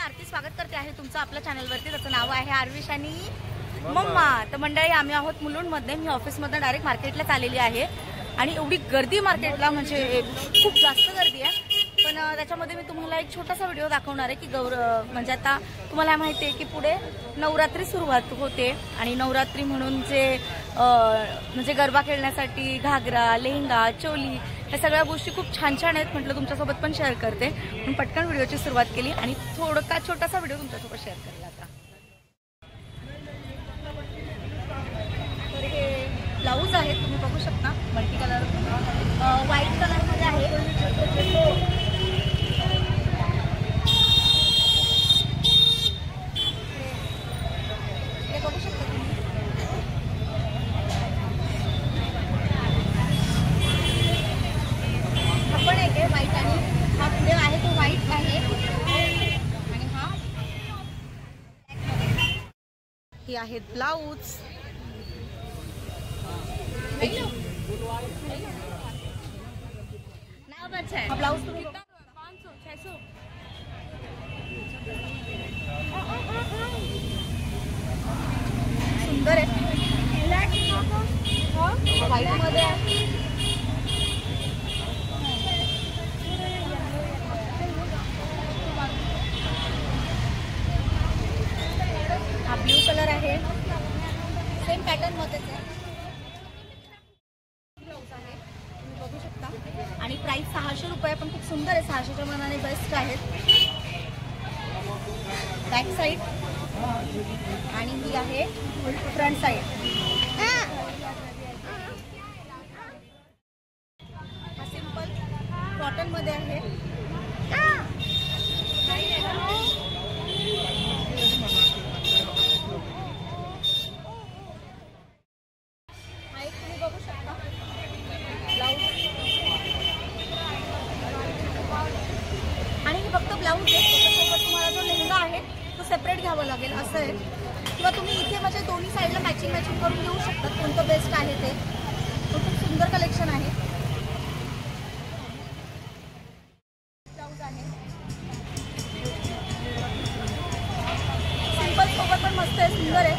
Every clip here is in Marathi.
आरती स्वागत करते आहे तुमचं आपल्या चॅनलवरती. त्याचं नाव आहे आरविश आणि मम्मा. तर मंडळी आम्ही आहोत मुलुंडमध्ये. मी ऑफिसमधून डायरेक्ट मार्केटला चाललेली आहे आणि एवढी गर्दी मार्केटला म्हणजे खूप जास्त गर्दी आहे. पण त्याच्यामध्ये मी तुम्हाला एक छोटासा व्हिडिओ दाखवणार आहे की म्हणजे आता तुम्हाला माहिती आहे की पुढे नवरात्री सुरुवात होते आणि नवरात्री म्हणून जे म्हणजे गरबा खेळण्यासाठी घागरा, लेहंगा, चोली या सगळ्या गोष्टी खूप छान छान आहेत. म्हटलं तुमच्यासोबत पण शेअर करते म्हणून पटकन व्हिडिओची सुरुवात केली आणि थोडा छोटासा व्हिडिओ तुमच्यासोबत शेअर करेल आता. तर हे ब्लाऊज आहे, तुम्ही बघू शकता मल्टी कलर व्हाईट कलरमध्ये आहे. बघू शकता तुम्ही. हा पण एक आहे व्हाईट आणि हा पुढे आहे तो व्हाईट आहे आणि हा हे आहेत ब्लाऊज. हा ब्लाऊज तुम्ही सुंदर आहे, व्हाईट मध्ये आहे. हा ब्ल्यू कलर आहे, सेम पॅटर्न मध्येच आहे. ब्लाऊज आहे तुम्ही बघू शकता आणि प्राइस 600 रुपये, पण खूप सुंदर आहे. 600च्या मनाने बेस्ट आहेत. बॅक साईड आणि ही आहे फ्रंट साईड. हा सिंपल कॉटन मध्ये आहे. हा एक तुम्ही बघू शकता ब्लाऊज आणि हे फक्त ब्लाऊज आहे. त्याच्यासोबत तुम्हाला जो लेहंगा आहे तो सेपरेट घ्यावा लागेल असं आहे, किंवा तुम्ही इथे म्हणजे दोन्ही साईडला मॅचिंग करून घेऊ शकता. कोणतं बेस्ट आहे ते. खूप सुंदर कलेक्शन आहे. ब्लाऊज आहे सिंपल सोबत पण मस्त आहे, सुंदर आहे.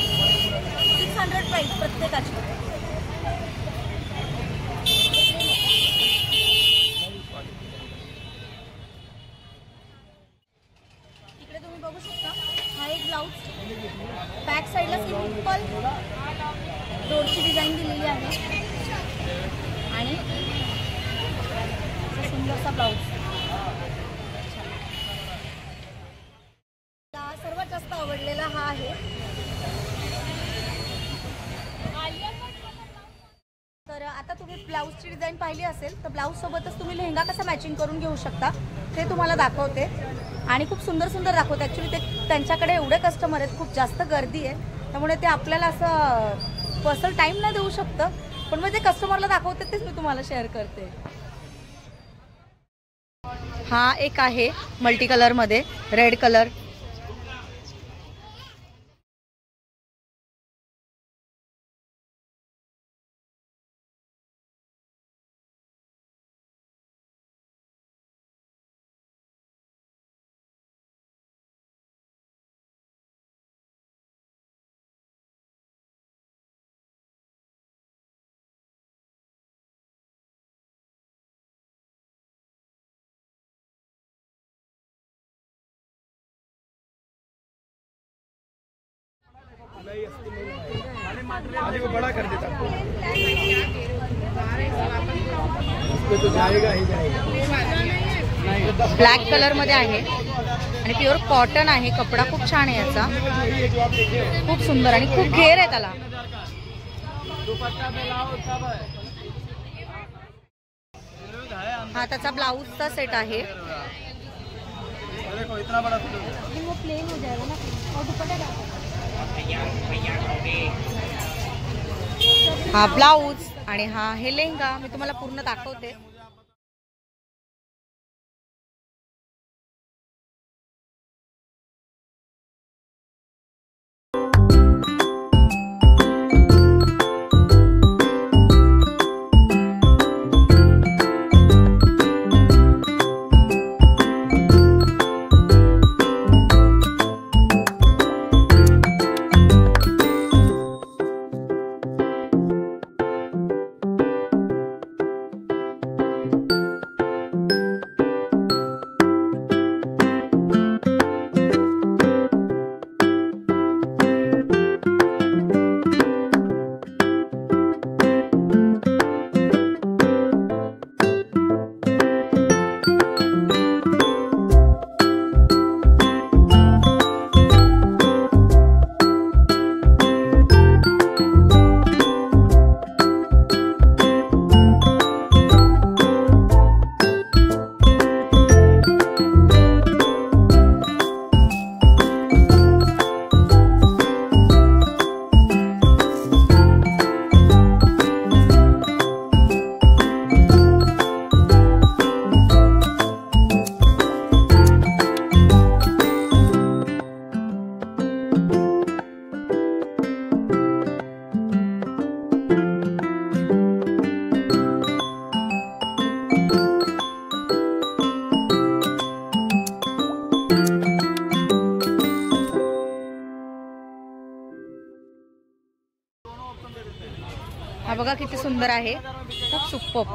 600 प्राइस प्रत्येकाची. इकडे तुम्ही बघू शकता हा एक ब्लाऊज. बॅक साईडला सिंपल डोरची डिझाईन दिलेली आहे आणि सुंदरसा ब्लाऊज. सर्वात जास्त आवडलेला हा आहे. तर आता तुम्ही ब्लाऊजची डिझाईन पाहिली असेल तर ब्लाऊज सोबतच तुम्ही लेहंगा कसा मॅचिंग करून घेऊ शकता ते तुम्हाला दाखवते आणि खूप सुंदर सुंदर दाखवते. ॲक्च्युली ते त्यांच्याकडे एवढे कस्टमर आहेत, खूप जास्त गर्दी आहे, त्यामुळे ते आपल्याला असं पर्सनल टाईम नाही देऊ शकतं. पण मग ते कस्टमरला दाखवते तेच मी तुम्हाला शेअर करते. हा एक आहे मल्टी कलरमध्ये रेड कलर. बड़ा कर देता तो जाएगा ही जाएगा. ब्लॅक कलर मध्ये आहे आणि प्युअर कॉटन आहे. कपडा खूप छान आहे याचा, खूप सुंदर आणि खूप घेर आहे त्याला. हा त्याचा ब्लाऊजचा सेट आहे. प्लेन हो जाएगा ना और दुपट्टा. हा ब्लाऊज आणि हा हे लेहंगा मी तुम्हाला पूर्ण दाखवते. बघा किती सुंदर आहे, खूप सुपर्ब.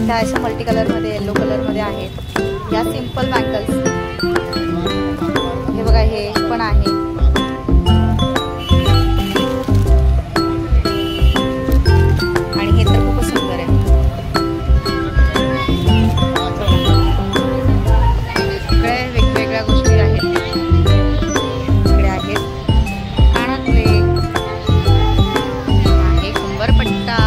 ह्या अशा मल्टी कलर मध्ये येलो कलर मध्ये आहेत. या सिंपल बँगल्स हे बघा, हे पण आहे. आणि हे तर खूपच सुंदर आहे. इकडे वेगवेगळ्या गोष्टी आहेत. इकडे आहेत कानातले, आहे कुंभारपट्टा,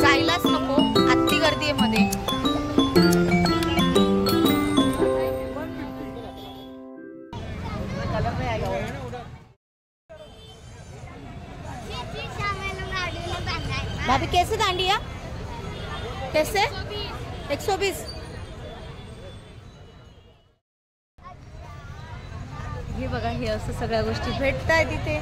जायलाच नको, अति गर्दी मध्ये. कलर में आएगा. कैसे 120. हे बघा, हे असं सगळ्या गोष्टी भेटत आहेत इथे.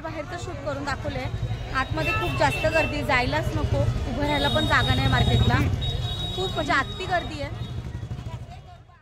बाहेरचं शूट करून दाखवलंय. आतमध्ये खूप जास्त गर्दी, जायलाच नको, उभं राहायला पण जागा नाही मार्केटला. खूप म्हणजे अति गर्दी आहे.